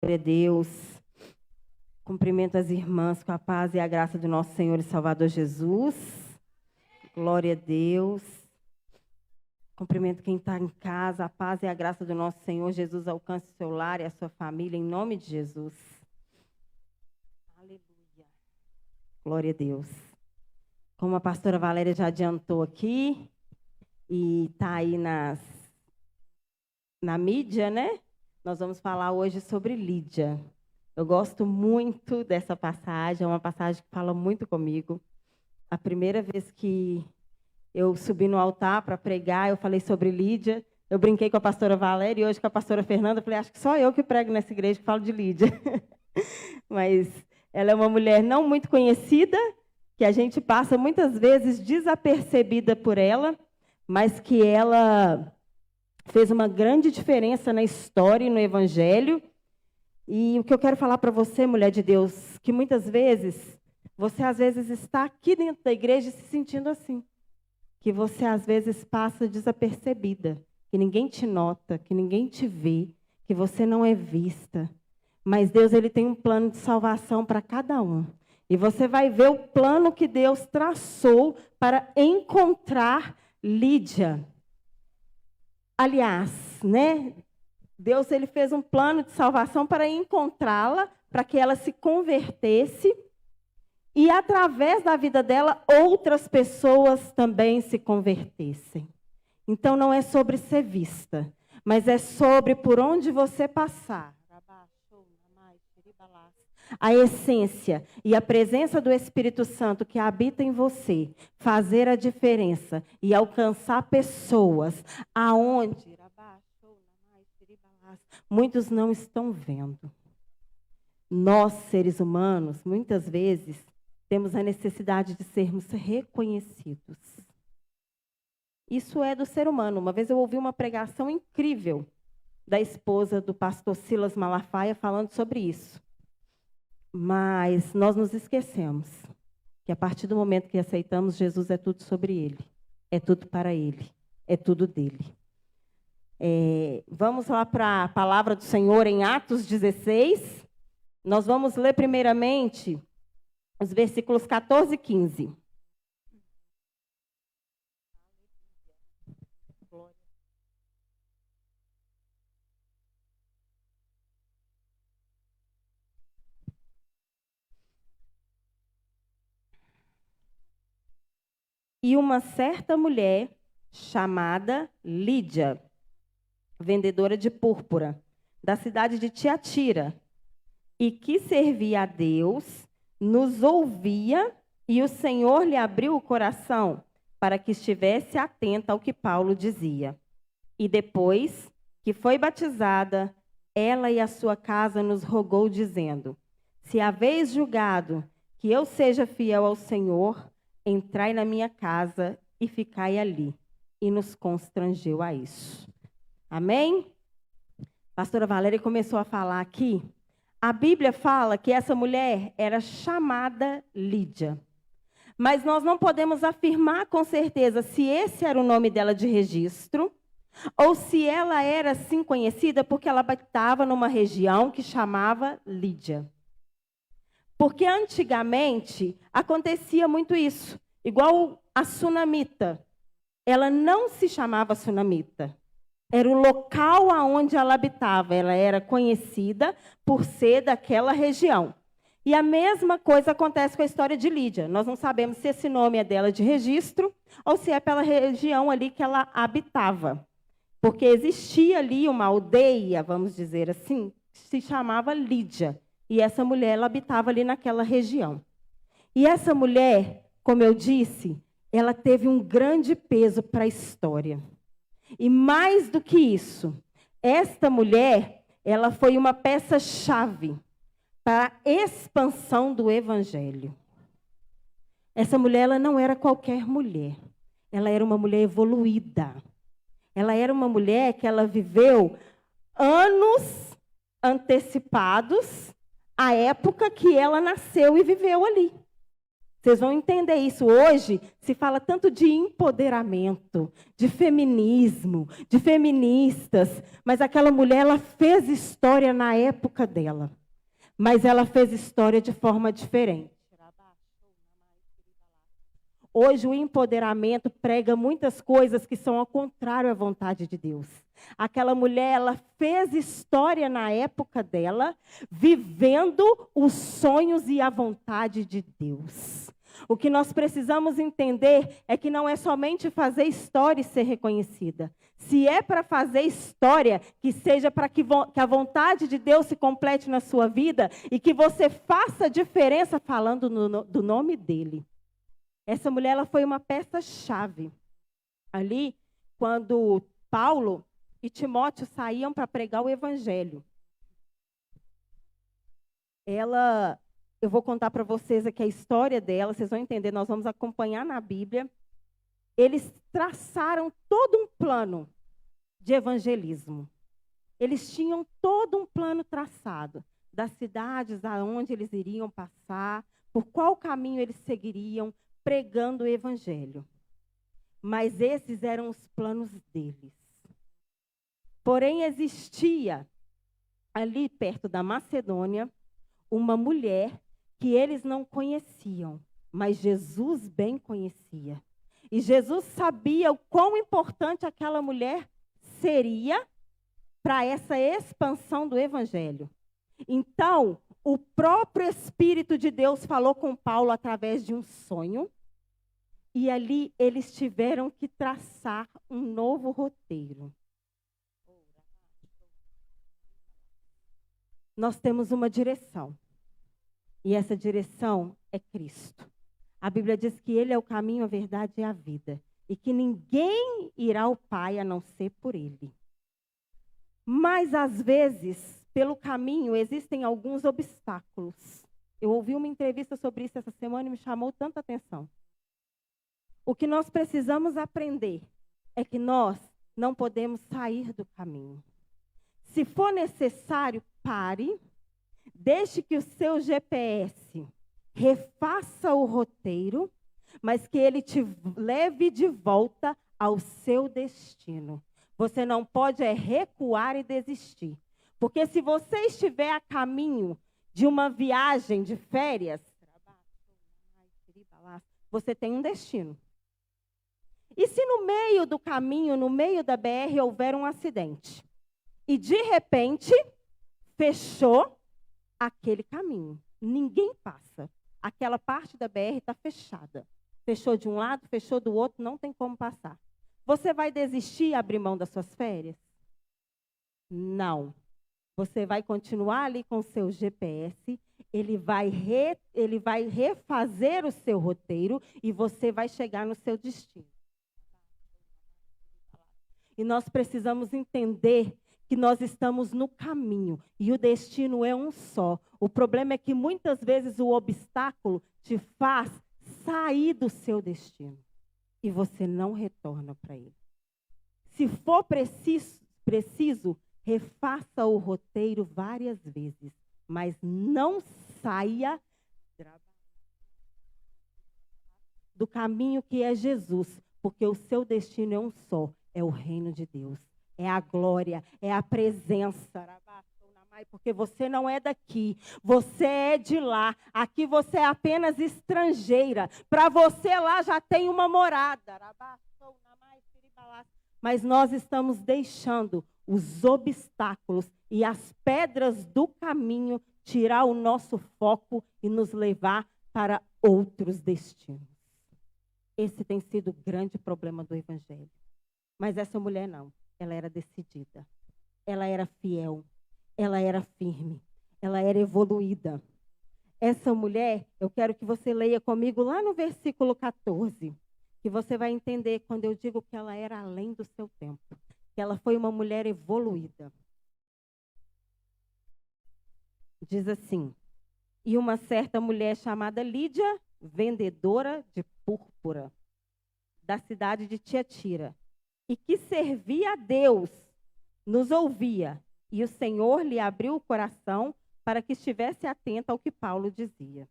Glória a Deus. Cumprimento as irmãs com a paz e a graça do nosso Senhor e Salvador Jesus. Glória a Deus. Cumprimento quem está em casa, a paz e a graça do nosso Senhor Jesus alcance o seu lar e a sua família, em nome de Jesus. Aleluia. Glória a Deus. Como a pastora Valéria já adiantou aqui, e está aí na mídia, né? Nós vamos falar hoje sobre Lídia. Eu gosto muito dessa passagem, é uma passagem que fala muito comigo. A primeira vez que eu subi no altar para pregar, eu falei sobre Lídia. Eu brinquei com a pastora Valéria e hoje com a pastora Fernanda, eu falei, acho que só eu que prego nessa igreja que falo de Lídia. Mas ela é uma mulher não muito conhecida, que a gente passa muitas vezes desapercebida por ela, mas que ela fez uma grande diferença na história e no Evangelho. E o que eu quero falar para você, mulher de Deus, que muitas vezes, você às vezes está aqui dentro da igreja se sentindo assim. Que você às vezes passa desapercebida, que ninguém te nota, que ninguém te vê, que você não é vista. Mas Deus, ele tem um plano de salvação para cada um. E você vai ver o plano que Deus traçou para encontrar Lídia. Aliás, né? Deus, ele fez um plano de salvação para encontrá-la, para que ela se convertesse e, através da vida dela, outras pessoas também se convertessem. Então, não é sobre ser vista, mas é sobre por onde você passar. A essência e a presença do Espírito Santo que habita em você, fazer a diferença e alcançar pessoas aonde muitos não estão vendo. Nós, seres humanos, muitas vezes, temos a necessidade de sermos reconhecidos. Isso é do ser humano. Uma vez eu ouvi uma pregação incrível da esposa do pastor Silas Malafaia falando sobre isso. Mas nós nos esquecemos que a partir do momento que aceitamos, Jesus é tudo sobre ele, é tudo para ele, é tudo dele. Vamos lá para a palavra do Senhor em Atos 16. Nós vamos ler primeiramente os versículos 14 e 15. E uma certa mulher chamada Lídia, vendedora de púrpura, da cidade de Tiatira, e que servia a Deus, nos ouvia, e o Senhor lhe abriu o coração para que estivesse atenta ao que Paulo dizia. E depois que foi batizada, ela e a sua casa nos rogou, dizendo: se haveis julgado que eu seja fiel ao Senhor, entrai na minha casa e ficai ali. E nos constrangeu a isso. Amém? Pastora Valéria começou a falar aqui. A Bíblia fala que essa mulher era chamada Lídia. Mas nós não podemos afirmar com certeza se esse era o nome dela de registro ou se ela era assim conhecida porque ela habitava numa região que chamava Lídia. Porque antigamente acontecia muito isso. Igual a sunamita. Ela não se chamava sunamita. Era o local aonde ela habitava. Ela era conhecida por ser daquela região. E a mesma coisa acontece com a história de Lídia. Nós não sabemos se esse nome é dela de registro ou se é pela região ali que ela habitava. Porque existia ali uma aldeia, vamos dizer assim, que se chamava Lídia. E essa mulher, ela habitava ali naquela região. E essa mulher, como eu disse, ela teve um grande peso para a história. E mais do que isso, esta mulher, ela foi uma peça-chave para a expansão do Evangelho. Essa mulher, ela não era qualquer mulher. Ela era uma mulher evoluída. Ela era uma mulher que ela viveu anos antecipados à época que ela nasceu e viveu ali. Vocês vão entender isso. Hoje se fala tanto de empoderamento, de feminismo, de feministas, mas aquela mulher, ela fez história na época dela, mas ela fez história de forma diferente. Hoje o empoderamento prega muitas coisas que são ao contrário à vontade de Deus. Aquela mulher, ela fez história na época dela, vivendo os sonhos e a vontade de Deus. O que nós precisamos entender é que não é somente fazer história e ser reconhecida. Se é para fazer história, que seja para que a vontade de Deus se complete na sua vida e que você faça diferença falando do nome dele. Essa mulher, ela foi uma peça-chave. Ali, quando Paulo e Timóteo saíam para pregar o evangelho. Eu vou contar para vocês aqui a história dela, vocês vão entender, nós vamos acompanhar na Bíblia. Eles traçaram todo um plano de evangelismo. Eles tinham todo um plano traçado, das cidades aonde eles iriam passar, por qual caminho eles seguiriam, pregando o evangelho. Mas esses eram os planos deles. Porém, existia ali perto da Macedônia uma mulher que eles não conheciam, mas Jesus bem conhecia. E Jesus sabia o quão importante aquela mulher seria para essa expansão do evangelho. Então, o próprio Espírito de Deus falou com Paulo através de um sonho, e ali eles tiveram que traçar um novo roteiro. Nós temos uma direção, e essa direção é Cristo. A Bíblia diz que Ele é o caminho, a verdade e a vida, e que ninguém irá ao Pai a não ser por Ele. Mas, às vezes, pelo caminho, existem alguns obstáculos. Eu ouvi uma entrevista sobre isso essa semana e me chamou tanta atenção. O que nós precisamos aprender é que nós não podemos sair do caminho. Se for necessário, pare, deixe que o seu GPS refaça o roteiro, mas que ele te leve de volta ao seu destino. Você não pode recuar e desistir. Porque se você estiver a caminho de uma viagem de férias, você tem um destino. E se no meio do caminho, no meio da BR, houver um acidente, e de repente fechou aquele caminho, ninguém passa. Aquela parte da BR está fechada. Fechou de um lado, fechou do outro, não tem como passar. Você vai desistir e abrir mão das suas férias? Não. Você vai continuar ali com o seu GPS, ele vai refazer o seu roteiro e você vai chegar no seu destino. E nós precisamos entender que nós estamos no caminho e o destino é um só. O problema é que muitas vezes o obstáculo te faz sair do seu destino e você não retorna para ele. Se for preciso, refaça o roteiro várias vezes, mas não saia do caminho que é Jesus, porque o seu destino é um só, é o reino de Deus, é a glória, é a presença, porque você não é daqui, você é de lá, aqui você é apenas estrangeira, para você lá já tem uma morada, mas nós estamos deixando os obstáculos e as pedras do caminho tirar o nosso foco e nos levar para outros destinos. Esse tem sido o grande problema do evangelho. Mas essa mulher não, ela era decidida, ela era fiel, ela era firme, ela era evoluída. Essa mulher, eu quero que você leia comigo lá no versículo 14, que você vai entender quando eu digo que ela era além do seu tempo, que ela foi uma mulher evoluída. Diz assim: e uma certa mulher chamada Lídia, vendedora de púrpura, da cidade de Tiatira, e que servia a Deus, nos ouvia, e o Senhor lhe abriu o coração para que estivesse atenta ao que Paulo dizia.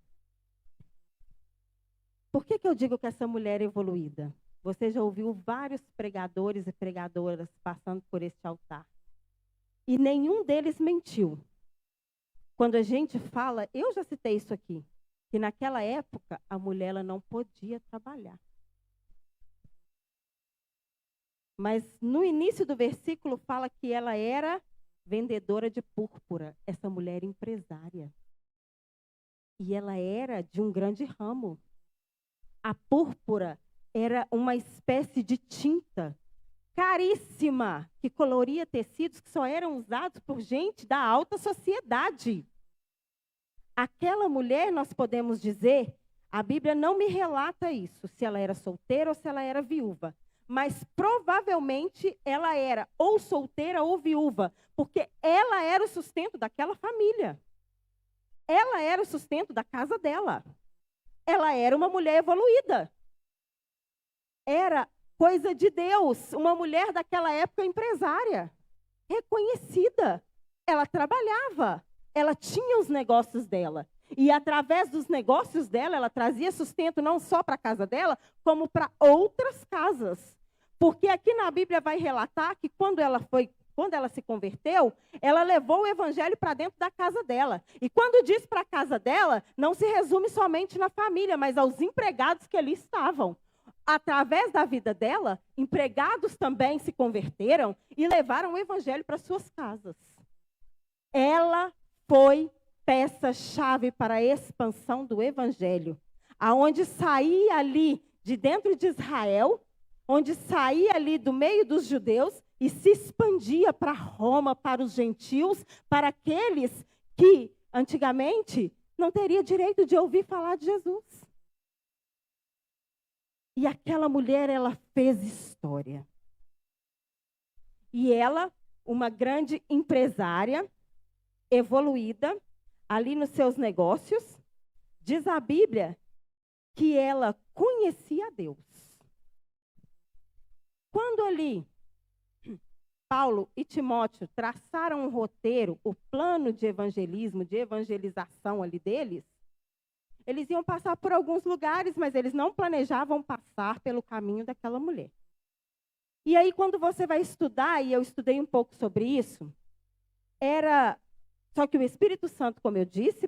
Por que eu digo que essa mulher é evoluída? Você já ouviu vários pregadores e pregadoras passando por este altar. E nenhum deles mentiu. Quando a gente fala, eu já citei isso aqui, que naquela época a mulher ela não podia trabalhar. Mas no início do versículo fala que ela era vendedora de púrpura, essa mulher empresária. E ela era de um grande ramo. A púrpura era uma espécie de tinta caríssima, que coloria tecidos que só eram usados por gente da alta sociedade. Aquela mulher, nós podemos dizer, a Bíblia não me relata isso, se ela era solteira ou se ela era viúva. Mas provavelmente ela era ou solteira ou viúva, porque ela era o sustento daquela família. Ela era o sustento da casa dela. Ela era uma mulher evoluída. Era coisa de Deus, uma mulher daquela época empresária, reconhecida. Ela trabalhava, ela tinha os negócios dela. E através dos negócios dela, ela trazia sustento não só para a casa dela, como para outras casas. Porque aqui na Bíblia vai relatar que quando ela se converteu, ela levou o evangelho para dentro da casa dela. E quando diz para a casa dela, não se resume somente na família, mas aos empregados que ali estavam. Através da vida dela, empregados também se converteram e levaram o evangelho para suas casas. Ela foi peça-chave para a expansão do evangelho, aonde saía ali de dentro de Israel, onde saía ali do meio dos judeus e se expandia para Roma, para os gentios, para aqueles que antigamente não teriam direito de ouvir falar de Jesus. E aquela mulher, ela fez história. E ela, uma grande empresária, evoluída, ali nos seus negócios, diz a Bíblia que ela conhecia Deus. Quando ali Paulo e Timóteo traçaram um roteiro, o plano de evangelismo, de evangelização ali deles, eles iam passar por alguns lugares, mas eles não planejavam passar pelo caminho daquela mulher. E aí, quando você vai estudar, e eu estudei um pouco sobre isso, só que o Espírito Santo, como eu disse,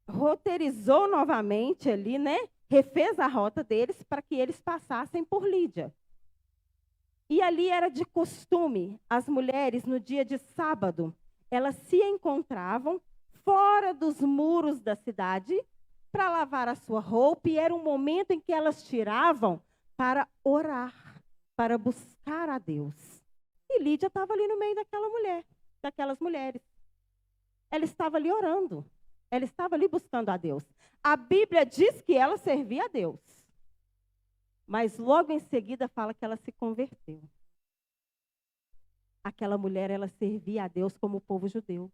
roteirizou novamente ali, né? Refez a rota deles para que eles passassem por Lídia. E ali era de costume, as mulheres, no dia de sábado, elas se encontravam fora dos muros da cidade para lavar a sua roupa, e era um momento em que elas tiravam para orar, para buscar a Deus. E Lídia estava ali no meio daquelas mulheres. Ela estava ali orando, ela estava ali buscando a Deus. A Bíblia diz que ela servia a Deus, mas logo em seguida fala que ela se converteu. Aquela mulher, ela servia a Deus como o povo judeu.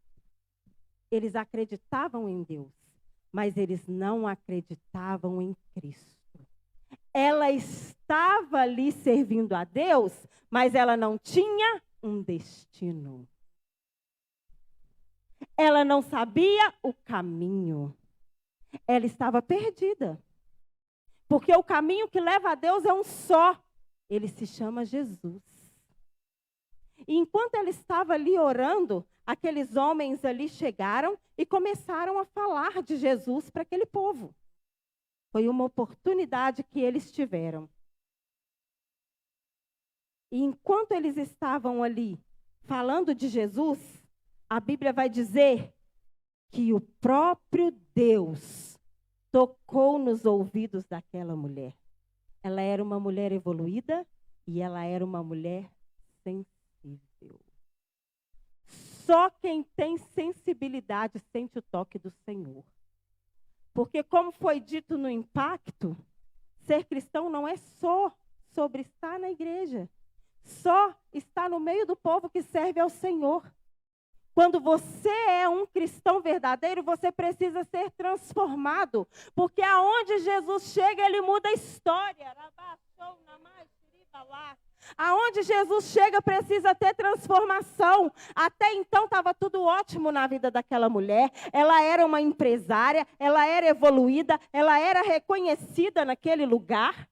Eles acreditavam em Deus, mas eles não acreditavam em Cristo. Ela estava ali servindo a Deus, mas ela não tinha um destino. Ela não sabia o caminho. Ela estava perdida. Porque o caminho que leva a Deus é um só. Ele se chama Jesus. E enquanto ela estava ali orando, aqueles homens ali chegaram e começaram a falar de Jesus para aquele povo. Foi uma oportunidade que eles tiveram. E enquanto eles estavam ali falando de Jesus, a Bíblia vai dizer que o próprio Deus tocou nos ouvidos daquela mulher. Ela era uma mulher evoluída e ela era uma mulher sensível. Só quem tem sensibilidade sente o toque do Senhor. Porque, como foi dito no impacto, ser cristão não é só sobre estar na igreja, só estar no meio do povo que serve ao Senhor. Quando você é um cristão verdadeiro, você precisa ser transformado, porque aonde Jesus chega, ele muda a história. Aonde Jesus chega precisa ter transformação. Até então estava tudo ótimo na vida daquela mulher. Ela era uma empresária, ela era evoluída, ela era reconhecida naquele lugar.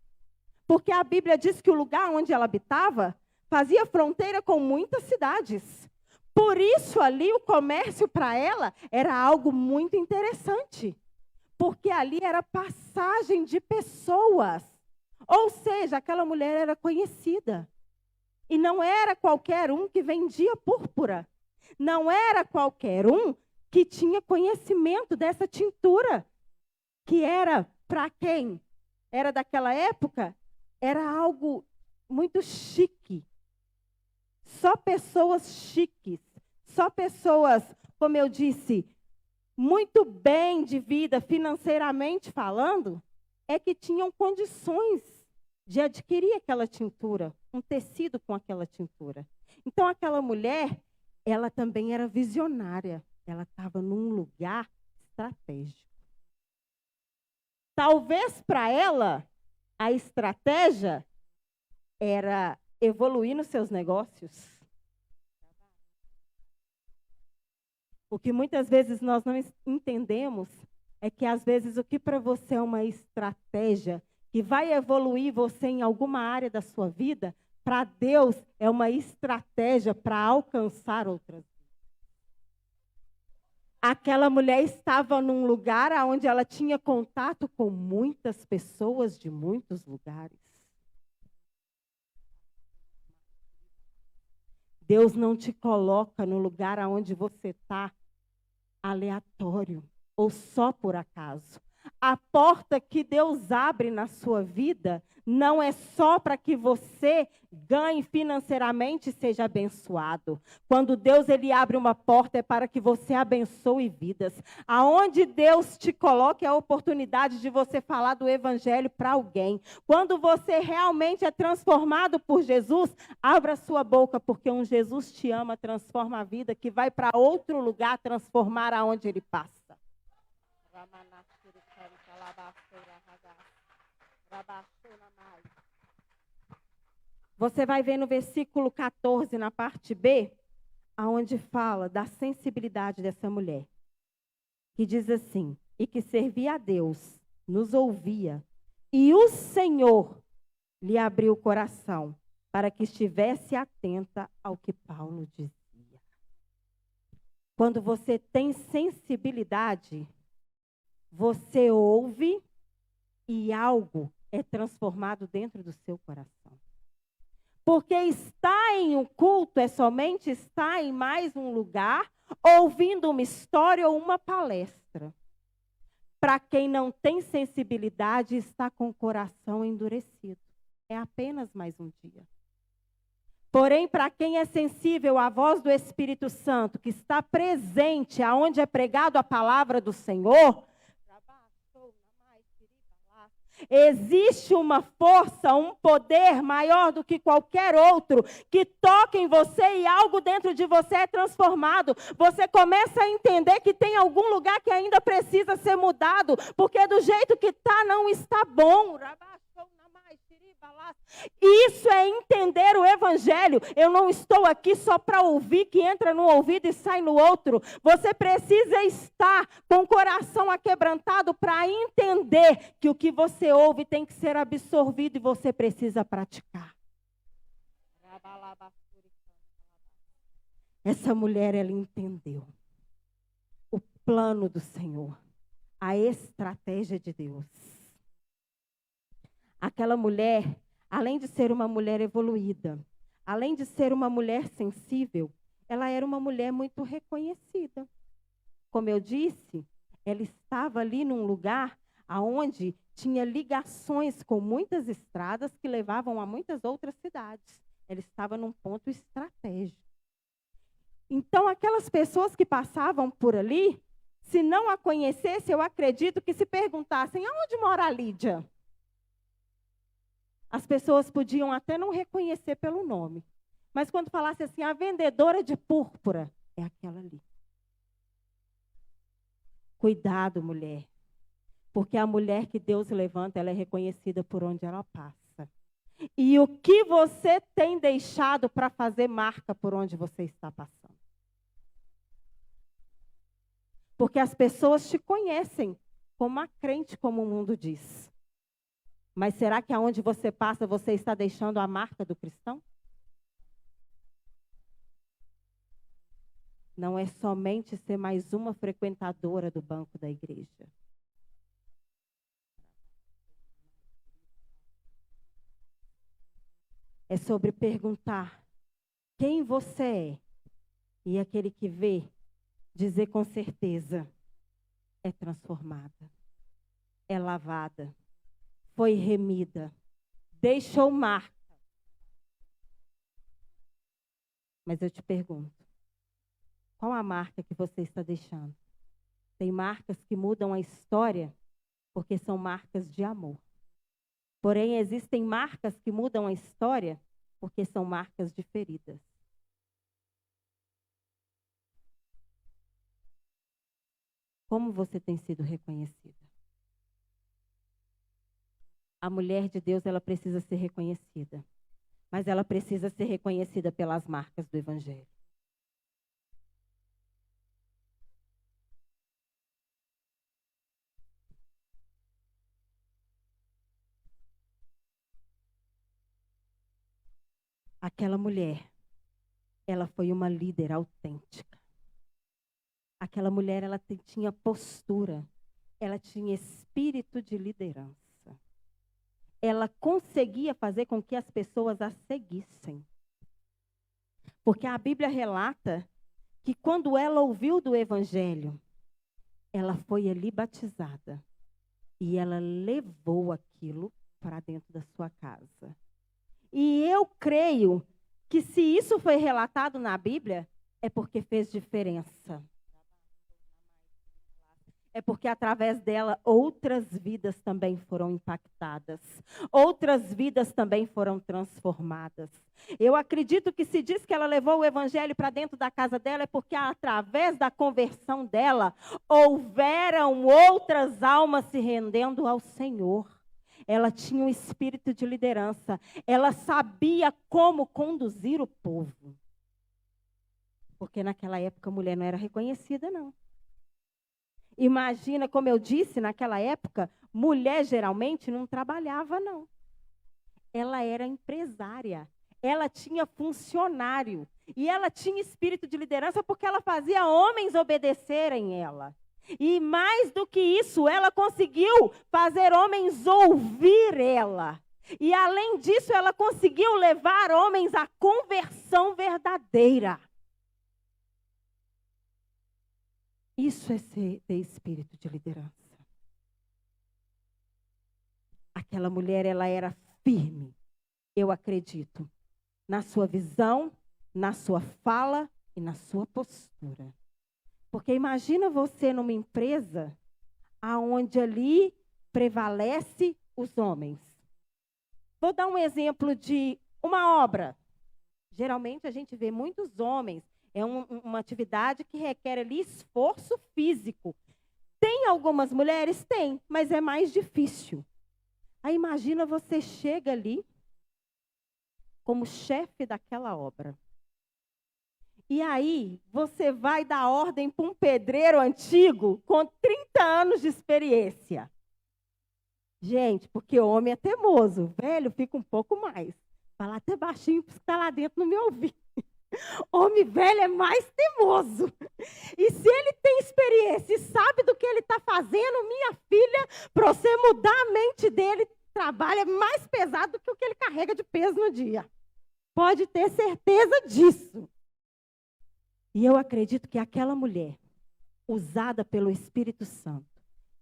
Porque a Bíblia diz que o lugar onde ela habitava fazia fronteira com muitas cidades. Por isso ali o comércio para ela era algo muito interessante. Porque ali era passagem de pessoas. Ou seja, aquela mulher era conhecida. E não era qualquer um que vendia púrpura. Não era qualquer um que tinha conhecimento dessa tintura. Que era para quem era daquela época, era algo muito chique. Só pessoas chiques. Só pessoas, como eu disse, muito bem de vida, financeiramente falando, é que tinham condições de adquirir aquela tintura, um tecido com aquela tintura. Então, aquela mulher, ela também era visionária. Ela estava num lugar estratégico. Talvez para ela, a estratégia era evoluir nos seus negócios. O que muitas vezes nós não entendemos é que, às vezes, o que para você é uma estratégia que vai evoluir você em alguma área da sua vida, para Deus é uma estratégia para alcançar outras. Aquela mulher estava num lugar onde ela tinha contato com muitas pessoas de muitos lugares. Deus não te coloca no lugar onde você está aleatório ou só por acaso. A porta que Deus abre na sua vida não é só para que você ganhe financeiramente e seja abençoado. Quando Deus ele abre uma porta é para que você abençoe vidas. Aonde Deus te coloca é a oportunidade de você falar do evangelho para alguém. Quando você realmente é transformado por Jesus, abra sua boca, porque um Jesus te ama, transforma a vida, que vai para outro lugar transformar aonde ele passa. Você vai ver no versículo 14, na parte B, aonde fala da sensibilidade dessa mulher. Que diz assim: e que servia a Deus, nos ouvia, e o Senhor lhe abriu o coração para que estivesse atenta ao que Paulo dizia. Quando você tem sensibilidade, você ouve e algo é transformado dentro do seu coração. Porque estar em um culto é somente estar em mais um lugar, ouvindo uma história ou uma palestra. Para quem não tem sensibilidade, está com o coração endurecido. É apenas mais um dia. Porém, para quem é sensível à voz do Espírito Santo, que está presente aonde é pregado a palavra do Senhor, existe uma força, um poder maior do que qualquer outro que toca em você e algo dentro de você é transformado. Você começa a entender que tem algum lugar que ainda precisa ser mudado, porque do jeito que está, não está bom. Isso é entender o evangelho. Eu não estou aqui só para ouvir que entra no ouvido e sai no outro. Você precisa estar com o coração aquebrantado para entender que o que você ouve tem que ser absorvido e você precisa praticar. Essa mulher, ela entendeu o plano do Senhor, a estratégia de Deus. Aquela mulher, além de ser uma mulher evoluída, além de ser uma mulher sensível, ela era uma mulher muito reconhecida. Como eu disse, ela estava ali num lugar onde tinha ligações com muitas estradas que levavam a muitas outras cidades. Ela estava num ponto estratégico. Então, aquelas pessoas que passavam por ali, se não a conhecessem, eu acredito que se perguntassem: aonde mora a Lídia? As pessoas podiam até não reconhecer pelo nome. Mas quando falasse assim, a vendedora de púrpura, é aquela ali. Cuidado, mulher. Porque a mulher que Deus levanta, ela é reconhecida por onde ela passa. E o que você tem deixado para fazer marca por onde você está passando? Porque as pessoas te conhecem como a crente, como o mundo diz. Mas será que aonde você passa, você está deixando a marca do cristão? Não é somente ser mais uma frequentadora do banco da igreja. É sobre perguntar quem você é. E aquele que vê, dizer com certeza, é transformada, é lavada, foi remida, deixou marca. Mas eu te pergunto, qual a marca que você está deixando? Tem marcas que mudam a história porque são marcas de amor. Porém, existem marcas que mudam a história porque são marcas de feridas. Como você tem sido reconhecida? A mulher de Deus, ela precisa ser reconhecida. Mas ela precisa ser reconhecida pelas marcas do Evangelho. Aquela mulher, ela foi uma líder autêntica. Aquela mulher, ela tinha postura, ela tinha espírito de liderança. Ela conseguia fazer com que as pessoas a seguissem. Porque a Bíblia relata que quando ela ouviu do Evangelho, ela foi ali batizada. E ela levou aquilo para dentro da sua casa. E eu creio que se isso foi relatado na Bíblia, é porque fez diferença. É porque através dela outras vidas também foram impactadas. Outras vidas também foram transformadas. Eu acredito que se diz que ela levou o evangelho para dentro da casa dela é porque através da conversão dela houveram outras almas se rendendo ao Senhor. Ela tinha um espírito de liderança. Ela sabia como conduzir o povo. Porque naquela época a mulher não era reconhecida, não. Imagina, como eu disse, naquela época, mulher geralmente não trabalhava, não. Ela era empresária, ela tinha funcionário. E ela tinha espírito de liderança porque ela fazia homens obedecerem ela. E mais do que isso, ela conseguiu fazer homens ouvir ela. E além disso, ela conseguiu levar homens à conversão verdadeira. Isso é ter espírito de liderança. Aquela mulher, ela era firme, eu acredito, na sua visão, na sua fala e na sua postura. Porque imagina você numa empresa onde ali prevalece os homens. Vou dar um exemplo de uma obra. Geralmente a gente vê muitos homens. É uma atividade que requer ali esforço físico. Tem algumas mulheres? Tem, mas é mais difícil. Aí imagina você chega ali como chefe daquela obra. E aí você vai dar ordem para um pedreiro antigo com 30 anos de experiência. Gente, porque homem é teimoso. Velho fica um pouco mais. Fala até baixinho para estar lá dentro no meu ouvido. Homem velho é mais teimoso. E se ele tem experiência e sabe do que ele está fazendo, minha filha, para você mudar a mente dele, trabalha mais pesado do que o que ele carrega de peso no dia. Pode ter certeza disso. E eu acredito que aquela mulher, usada pelo Espírito Santo,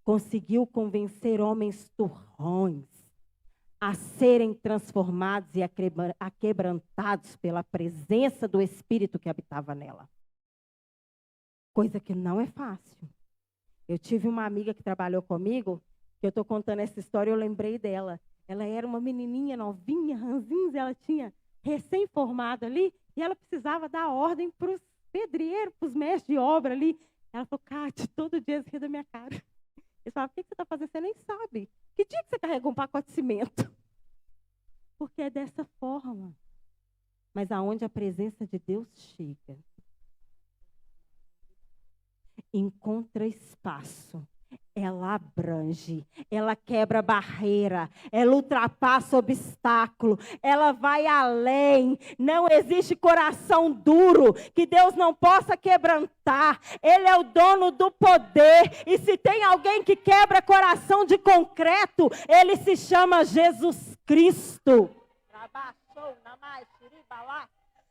conseguiu convencer homens turrões a serem transformados e aquebrantados pela presença do Espírito que habitava nela. Coisa que não é fácil. Eu tive uma amiga que trabalhou comigo, que eu estou contando essa história, eu lembrei dela. Ela era uma menininha novinha, ranzinza, ela tinha recém-formado ali, e ela precisava dar ordem para os pedreiros, para os mestres de obra ali. Ela falou, Cátia, todo dia você ri da minha cara. Eu falava, o que você está fazendo? Você nem sabe. Que dia que você carregou um pacote de cimento? porque é dessa forma. Mas aonde a presença de Deus chega, encontra espaço, ela abrange, ela quebra barreira, ela ultrapassa obstáculo, ela vai além. Não existe coração duro que Deus não possa quebrantar. Ele é o dono do poder. E se tem alguém que quebra coração de concreto, ele se chama Jesus Cristo.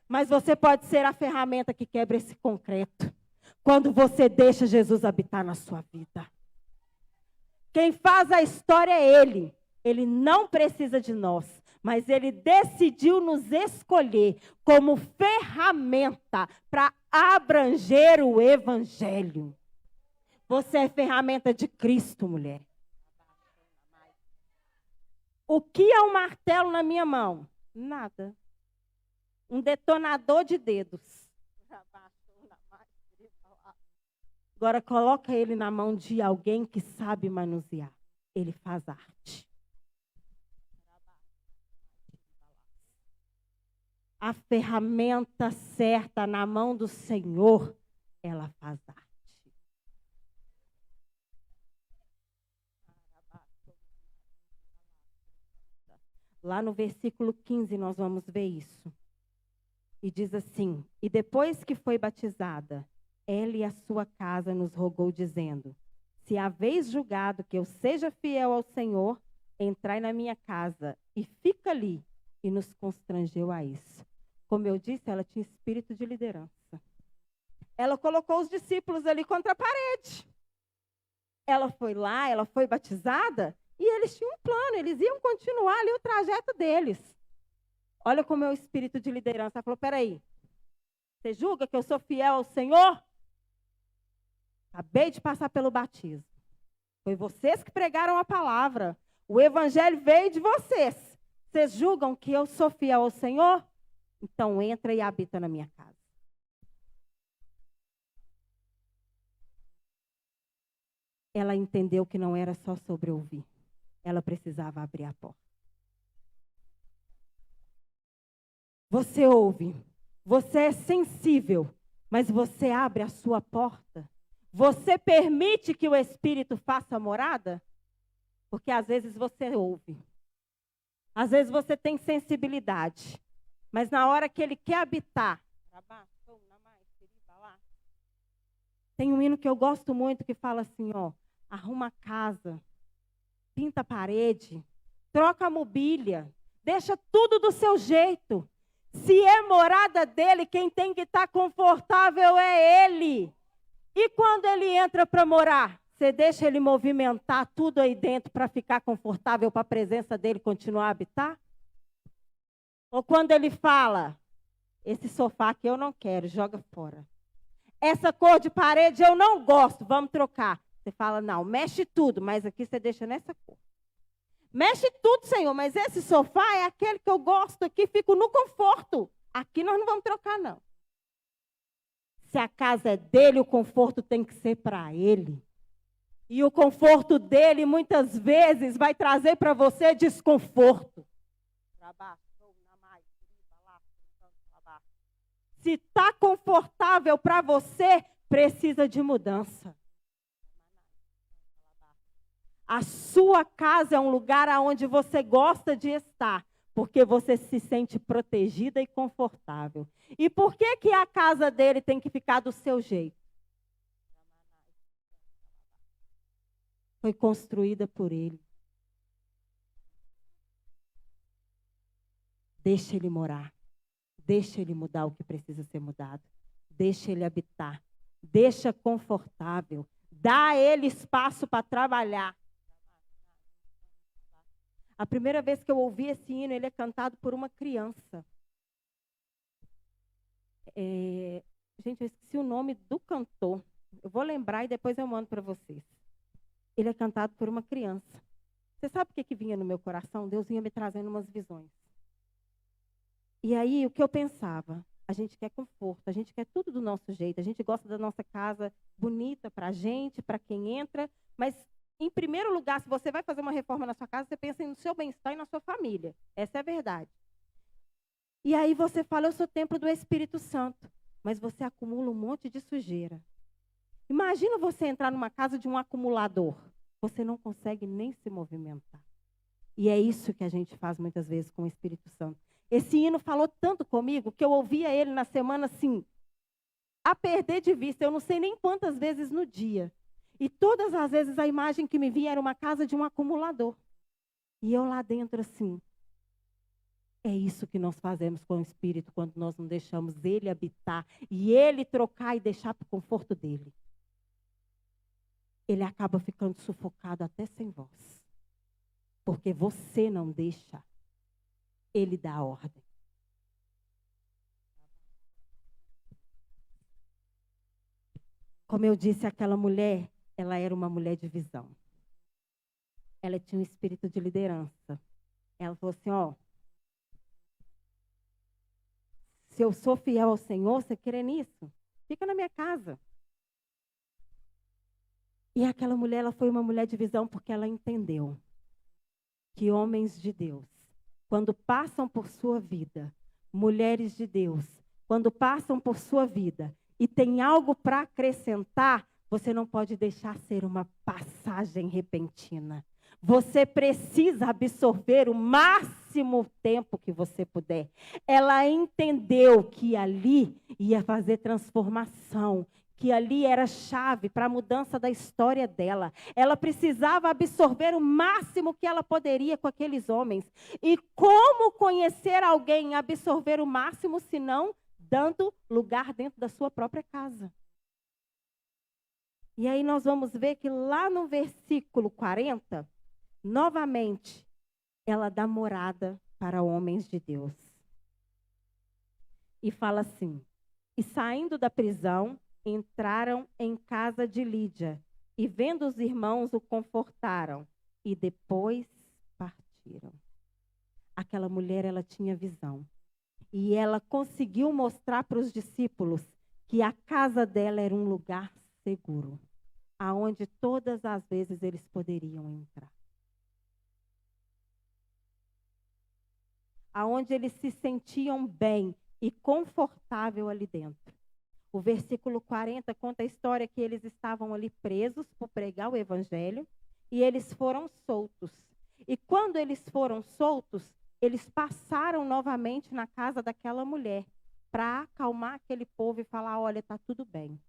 Mas você pode ser a ferramenta que quebra esse concreto, quando você deixa Jesus habitar na sua vida. Quem faz a história é Ele. Ele não precisa de nós, mas Ele decidiu nos escolher como ferramenta para abranger o Evangelho. Você é ferramenta de Cristo, mulher. O que é um martelo na minha mão? Nada. Um detonador de dedos. Agora coloca ele na mão de alguém que sabe manusear. Ele faz arte. A ferramenta certa na mão do Senhor, ela faz arte. Lá no versículo 15 nós vamos ver isso. E diz assim: e depois que foi batizada, ela e a sua casa nos rogou, dizendo: se haveis julgado que eu seja fiel ao Senhor, entrai na minha casa e fica ali. E nos constrangeu a isso. Como eu disse, ela tinha espírito de liderança. Ela colocou os discípulos ali contra a parede. Ela foi lá, ela foi batizada, e eles tinham um plano, eles iam continuar ali o trajeto deles. Olha como é o espírito de liderança. Ela falou: peraí, você julga que eu sou fiel ao Senhor? Acabei de passar pelo batismo. Foi vocês que pregaram a palavra. O evangelho veio de vocês. Vocês julgam que eu sou fiel ao Senhor? Então entra e habita na minha casa. Ela entendeu que não era só sobre ouvir. Ela precisava abrir a porta. Você ouve, você é sensível, mas você abre a sua porta. Você permite que o Espírito faça morada? Porque às vezes você ouve. Às vezes você tem sensibilidade. Mas na hora que Ele quer habitar. Tem um hino que eu gosto muito que fala assim, ó: arruma a casa, pinta a parede, troca a mobília, deixa tudo do seu jeito. Se é morada dele, quem tem que estar confortável é Ele. E quando Ele entra para morar, você deixa Ele movimentar tudo aí dentro para ficar confortável, para a presença dEle continuar a habitar? Ou quando Ele fala: esse sofá aqui eu não quero, joga fora. Essa cor de parede eu não gosto, vamos trocar. Você fala: não, mexe tudo, mas aqui você deixa nessa cor. Mexe tudo, Senhor, mas esse sofá é aquele que eu gosto aqui, fico no conforto. Aqui nós não vamos trocar, não. Se a casa é dele, o conforto tem que ser para ele. E o conforto dele, muitas vezes, vai trazer para você desconforto. Se está confortável para você, precisa de mudança. A sua casa é um lugar onde você gosta de estar, porque você se sente protegida e confortável. E por que que a casa dele tem que ficar do seu jeito? Foi construída por ele. Deixa ele morar. Deixa ele mudar o que precisa ser mudado. Deixa ele habitar. Deixa confortável. Dá a ele espaço para trabalhar. A primeira vez que eu ouvi esse hino, ele é cantado por uma criança. Gente, eu esqueci o nome do cantor. Eu vou lembrar e depois eu mando para vocês. Ele é cantado por uma criança. Você sabe o que vinha no meu coração? Deus vinha me trazendo umas visões. E aí, o que eu pensava? A gente quer conforto, a gente quer tudo do nosso jeito, a gente gosta da nossa casa bonita para a gente, para quem entra, mas em primeiro lugar, se você vai fazer uma reforma na sua casa, você pensa no seu bem-estar e na sua família. Essa é a verdade. E aí você fala, eu sou templo do Espírito Santo. Mas você acumula um monte de sujeira. Imagina você entrar numa casa de um acumulador. Você não consegue nem se movimentar. E é isso que a gente faz muitas vezes com o Espírito Santo. Esse hino falou tanto comigo que eu ouvia ele na semana assim, a perder de vista. Eu não sei nem quantas vezes no dia. E todas as vezes a imagem que me vinha era uma casa de um acumulador. E eu lá dentro assim. É isso que nós fazemos com o Espírito quando nós não deixamos ele habitar e ele trocar e deixar para o conforto dele. Ele acaba ficando sufocado até sem voz. Porque você não deixa ele dar a ordem. Como eu disse, aquela mulher, ela era uma mulher de visão. Ela tinha um espírito de liderança. Ela falou assim, ó, se eu sou fiel ao Senhor, você crê nisso? Fica na minha casa. E aquela mulher, ela foi uma mulher de visão porque ela entendeu que homens de Deus, quando passam por sua vida, mulheres de Deus, quando passam por sua vida e tem algo para acrescentar, você não pode deixar ser uma passagem repentina. Você precisa absorver o máximo tempo que você puder. Ela entendeu que ali ia fazer transformação, que ali era chave para a mudança da história dela. Ela precisava absorver o máximo que ela poderia com aqueles homens. E como conhecer alguém, absorver o máximo, se não dando lugar dentro da sua própria casa? E aí nós vamos ver que lá no versículo 40, novamente, ela dá morada para homens de Deus. E fala assim, e saindo da prisão, entraram em casa de Lídia, e vendo os irmãos o confortaram, e depois partiram. Aquela mulher, ela tinha visão. E ela conseguiu mostrar para os discípulos que a casa dela era um lugar seguro, aonde todas as vezes eles poderiam entrar. Aonde eles se sentiam bem e confortável ali dentro. O versículo 40 conta a história que eles estavam ali presos por pregar o evangelho e eles foram soltos. E quando eles foram soltos, eles passaram novamente na casa daquela mulher para acalmar aquele povo e falar, olha, está tudo bem.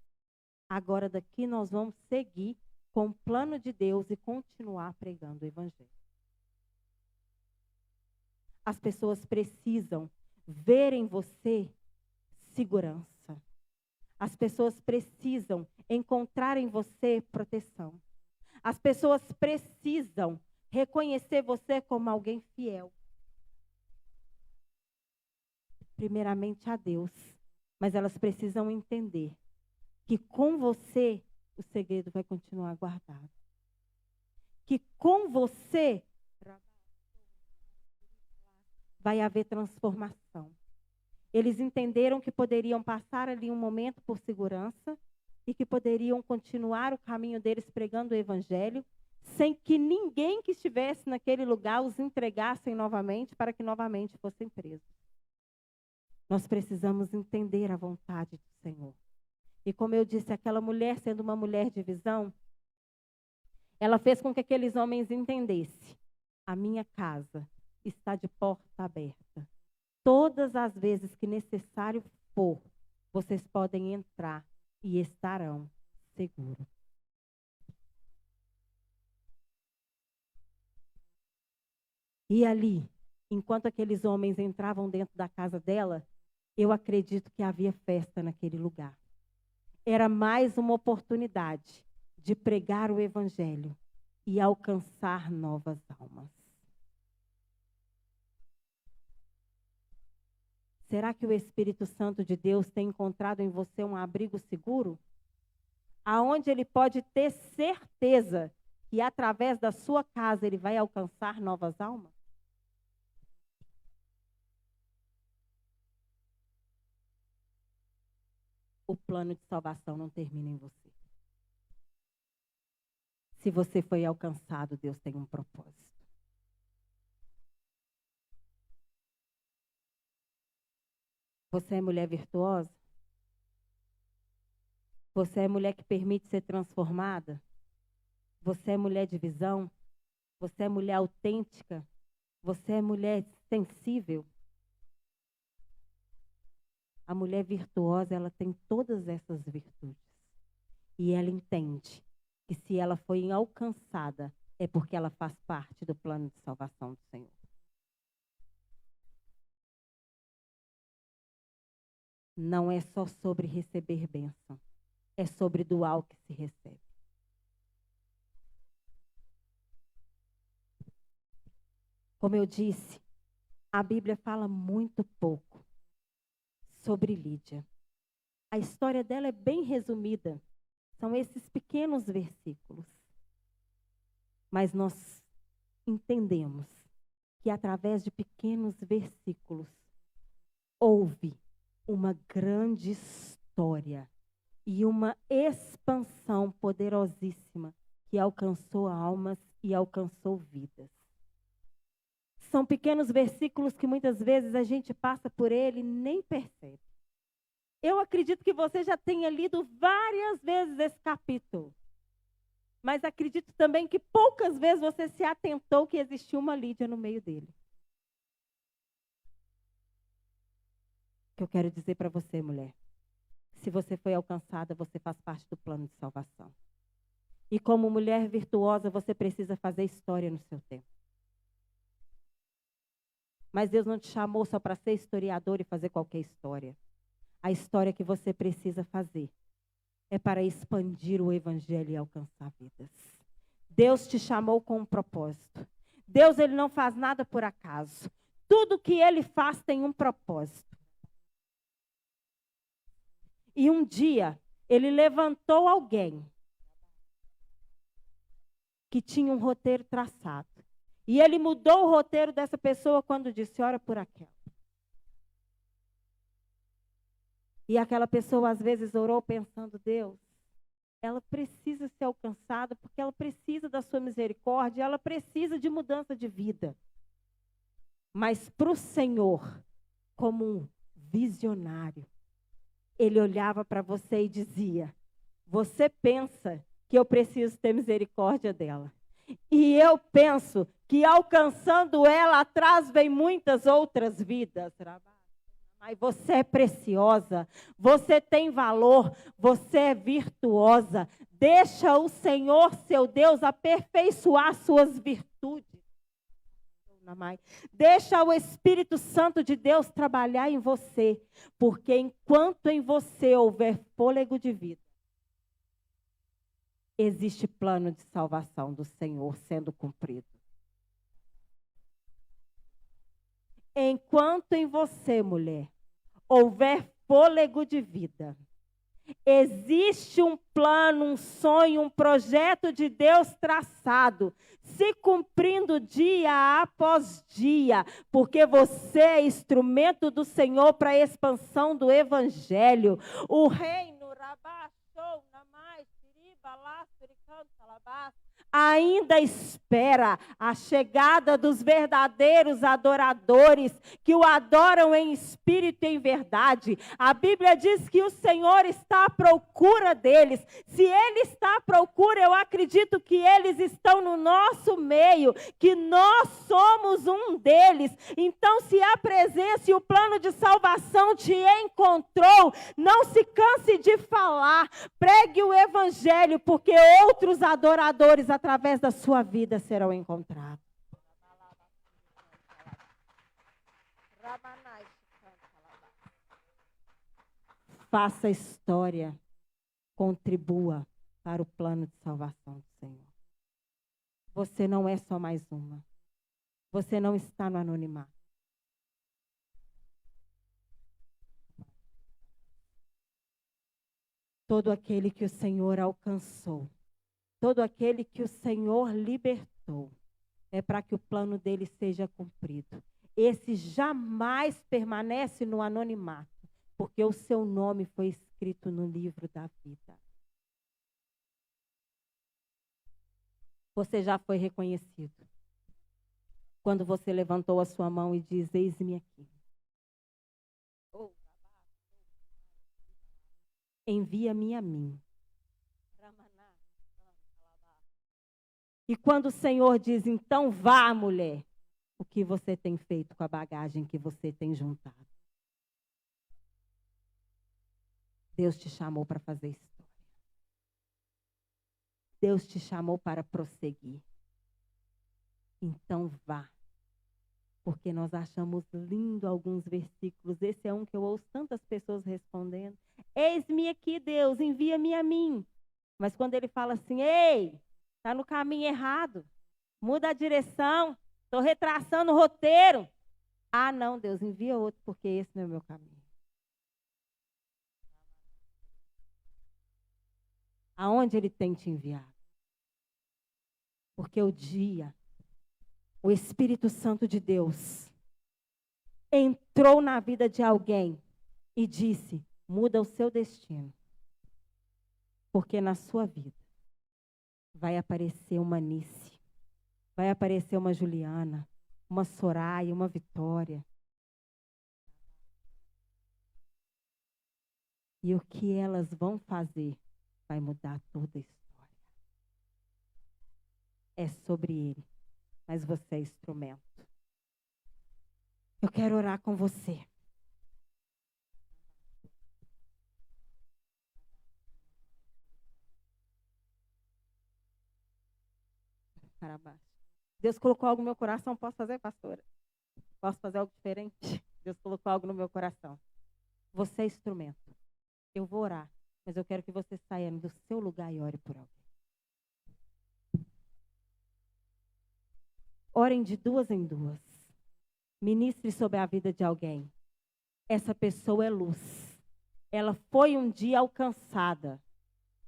Agora daqui nós vamos seguir com o plano de Deus e continuar pregando o evangelho. As pessoas precisam ver em você segurança. As pessoas precisam encontrar em você proteção. As pessoas precisam reconhecer você como alguém fiel. Primeiramente a Deus. Mas elas precisam entender que com você o segredo vai continuar guardado. Que com você vai haver transformação. Eles entenderam que poderiam passar ali um momento por segurança e que poderiam continuar o caminho deles pregando o evangelho sem que ninguém que estivesse naquele lugar os entregassem novamente para que novamente fossem presos. Nós precisamos entender a vontade do Senhor. E como eu disse, aquela mulher, sendo uma mulher de visão, ela fez com que aqueles homens entendessem: a minha casa está de porta aberta. Todas as vezes que necessário for, vocês podem entrar e estarão seguros. E ali, enquanto aqueles homens entravam dentro da casa dela, eu acredito que havia festa naquele lugar. Era mais uma oportunidade de pregar o evangelho e alcançar novas almas. Será que o Espírito Santo de Deus tem encontrado em você um abrigo seguro? Aonde ele pode ter certeza que através da sua casa ele vai alcançar novas almas? O plano de salvação não termina em você. Se você foi alcançado, Deus tem um propósito. Você é mulher virtuosa? Você é mulher que permite ser transformada? Você é mulher de visão? Você é mulher autêntica? Você é mulher sensível? A mulher virtuosa, ela tem todas essas virtudes. E ela entende que se ela foi alcançada, é porque ela faz parte do plano de salvação do Senhor. Não é só sobre receber bênção, é sobre doar o que se recebe. Como eu disse, a Bíblia fala muito pouco sobre Lídia. A história dela é bem resumida. São esses pequenos versículos. Mas nós entendemos que através de pequenos versículos houve uma grande história e uma expansão poderosíssima que alcançou almas e alcançou vidas. São pequenos versículos que muitas vezes a gente passa por ele e nem percebe. Eu acredito que você já tenha lido várias vezes esse capítulo. Mas acredito também que poucas vezes você se atentou que existia uma Lídia no meio dele. O que eu quero dizer para você, mulher, se você foi alcançada, você faz parte do plano de salvação. E como mulher virtuosa, você precisa fazer história no seu tempo. Mas Deus não te chamou só para ser historiador e fazer qualquer história. A história que você precisa fazer é para expandir o evangelho e alcançar vidas. Deus te chamou com um propósito. Deus, ele não faz nada por acaso. Tudo que ele faz tem um propósito. E um dia, ele levantou alguém que tinha um roteiro traçado. E ele mudou o roteiro dessa pessoa quando disse, ora por aquela. E aquela pessoa às vezes orou pensando, Deus, ela precisa ser alcançada porque ela precisa da sua misericórdia, ela precisa de mudança de vida. Mas para o Senhor, como um visionário, ele olhava para você e dizia, você pensa que eu preciso ter misericórdia dela. E eu penso que alcançando ela, atrás vem muitas outras vidas. Mas você é preciosa, você tem valor, você é virtuosa. Deixa o Senhor, seu Deus, aperfeiçoar suas virtudes. Deixa o Espírito Santo de Deus trabalhar em você, porque enquanto em você houver fôlego de vida, existe plano de salvação do Senhor sendo cumprido. Enquanto em você, mulher, houver fôlego de vida, existe um plano, um sonho, um projeto de Deus traçado, se cumprindo dia após dia, porque você é instrumento do Senhor para a expansão do Evangelho. O reino, ainda espera a chegada dos verdadeiros adoradores que o adoram em espírito e em verdade. A Bíblia diz que o Senhor está à procura deles. Se Ele está à procura, eu acredito que eles estão no nosso meio, que nós somos um deles. Então, se a presença e o plano de salvação te encontrou, não se canse de falar. Pregue o Evangelho, porque outros adoradores através da sua vida serão encontrados. Faça história, contribua para o plano de salvação do Senhor. Você não é só mais uma. Você não está no anonimato. Todo aquele que o Senhor alcançou, todo aquele que o Senhor libertou, é para que o plano dele seja cumprido. Esse jamais permanece no anonimato, porque o seu nome foi escrito no livro da vida. Você já foi reconhecido. Quando você levantou a sua mão e diz, eis-me aqui. Envia-me a mim. E quando o Senhor diz, então vá, mulher, o que você tem feito com a bagagem que você tem juntado? Deus te chamou para fazer história. Deus te chamou para prosseguir. Então vá. Porque nós achamos lindo alguns versículos. Esse é um que eu ouço tantas pessoas respondendo. Eis-me aqui, Deus, envia-me a mim. Mas quando ele fala assim, ei, está no caminho errado. Muda a direção. Estou retraçando o roteiro. Ah, não, Deus, envia outro, porque esse não é o meu caminho. Aonde ele tem te enviado? Porque o Espírito Santo de Deus entrou na vida de alguém e disse, muda o seu destino. Porque na sua vida vai aparecer uma Nice, vai aparecer uma Juliana, uma Soraya, uma Vitória. E o que elas vão fazer vai mudar toda a história. É sobre ele, mas você é instrumento. Eu quero orar com você. Deus colocou algo no meu coração, posso fazer, pastora? Posso fazer algo diferente? Deus colocou algo no meu coração. Você é instrumento. Eu vou orar, mas eu quero que você saia do seu lugar e ore por alguém. Orem de duas em duas. Ministre sobre a vida de alguém. Essa pessoa é luz. Ela foi um dia alcançada.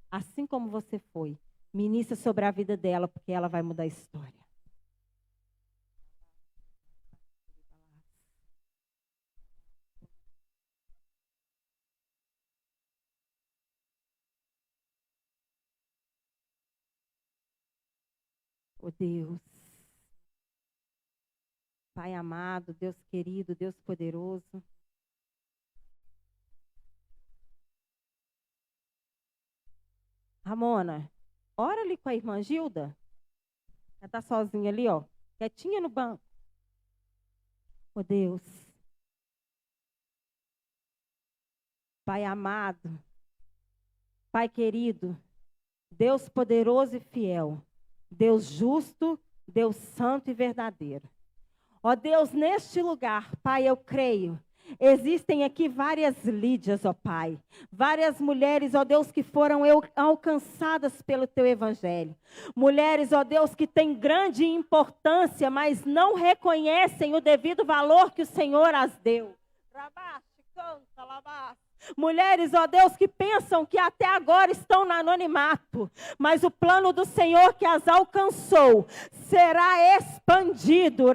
Assim como você foi. Ministre sobre a vida dela, porque ela vai mudar a história. Oh Deus. Pai amado, Deus querido, Deus poderoso. Ramona, ora ali com a irmã Gilda. Ela está sozinha ali, ó, quietinha no banco. Oh Deus. Pai amado, Pai querido, Deus poderoso e fiel, Deus justo, Deus santo e verdadeiro. Ó Deus, neste lugar, Pai, eu creio, existem aqui várias Lídias, ó Pai. Várias mulheres, ó Deus, que foram alcançadas pelo Teu Evangelho. Mulheres, ó Deus, que têm grande importância, mas não reconhecem o devido valor que o Senhor as deu. Mulheres, ó Deus, que pensam que até agora estão no anonimato, mas o plano do Senhor que as alcançou será expandido.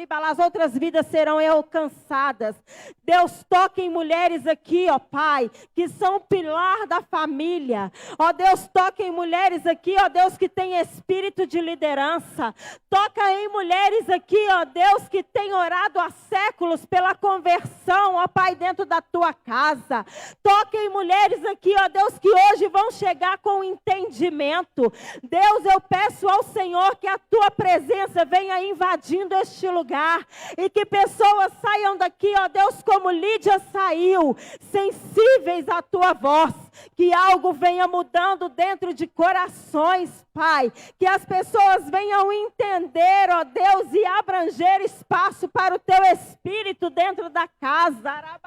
As outras vidas serão alcançadas. Deus, toque em mulheres aqui, ó Pai, que são o pilar da família. Ó Deus, toque em mulheres aqui, ó Deus, que tem espírito de liderança. Toca em mulheres aqui, ó Deus, que tem orado há séculos pela conversão, ó Pai, dentro da tua casa. Toque em mulheres aqui, ó Deus, que hoje vão chegar com entendimento. Deus, eu peço ao Senhor que a tua presença venha invadindo este lugar e que pessoas saiam daqui, ó Deus, como Lídia saiu, sensíveis à tua voz. Que algo venha mudando dentro de corações, Pai. Que as pessoas venham entender, ó Deus, e abranger espaço para o teu Espírito dentro da casa.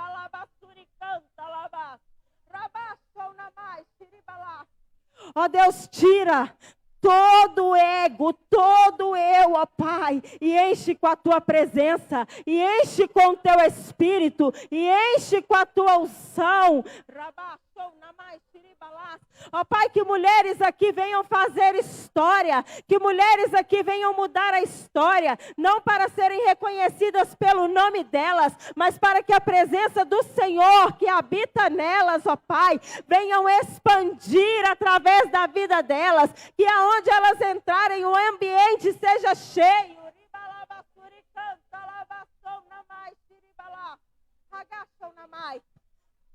Ó Deus, tira todo ego, todo eu, ó Pai, e enche com a tua presença, e enche com o teu Espírito, e enche com a tua unção. Ó Pai, que mulheres aqui venham fazer história, que mulheres aqui venham mudar a história, não para serem reconhecidas pelo nome delas, mas para que a presença do Senhor que habita nelas, ó Pai, venham expandir através da vida delas, que aonde elas entrarem o ambiente seja cheio.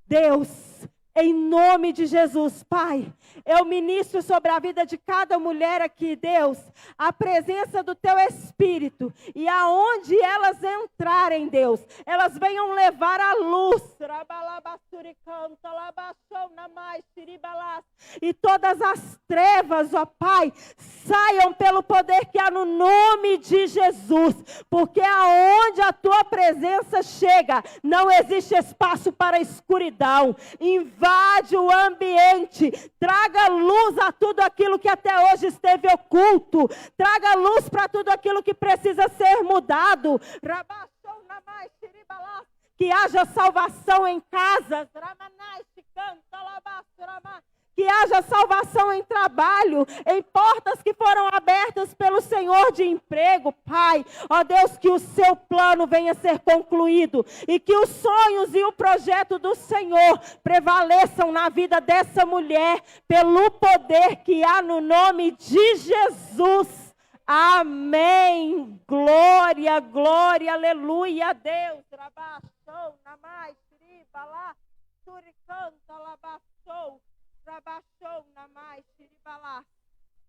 Deus, em nome de Jesus, Pai, eu ministro sobre a vida de cada mulher aqui, Deus, a presença do Teu Espírito, e aonde elas entrarem, Deus, elas venham levar a luz, e todas as trevas, ó Pai, saiam pelo poder que há no nome de Jesus, porque aonde a Tua presença chega, não existe espaço para escuridão. Invade o ambiente, traga luz a tudo aquilo que até hoje esteve oculto, traga luz para tudo aquilo que precisa ser mudado. Que haja salvação em casas, que haja salvação em trabalho, em portas que foram abertas pelo Senhor de emprego, Pai. Ó Deus, que o seu plano venha ser concluído e que os sonhos e o projeto do Senhor prevaleçam na vida dessa mulher, pelo poder que há no nome de Jesus. Amém. Glória, glória, aleluia a Deus. Rabachou, namai, shiribalá, suricanta, labachou. Rabachou namai shiribalá,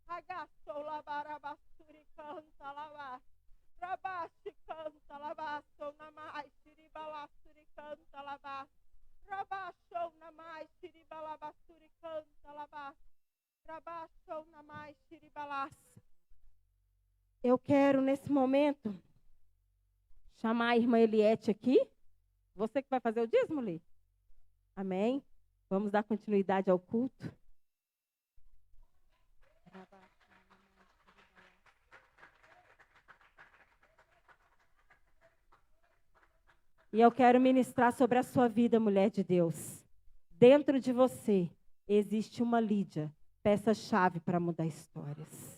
agachou labarabasturi canta labá, rabashi canta labachou namai shiribalá, suri canta labá, rabachou namai shiribalá, basturi canta labá, rabachou namai shiribalá. Eu quero nesse momento chamar a irmã Eliette aqui. Você que vai fazer o dízimo, Li? Amém. Vamos dar continuidade ao culto. E eu quero ministrar sobre a sua vida, mulher de Deus. Dentro de você existe uma Lídia, peça-chave para mudar histórias.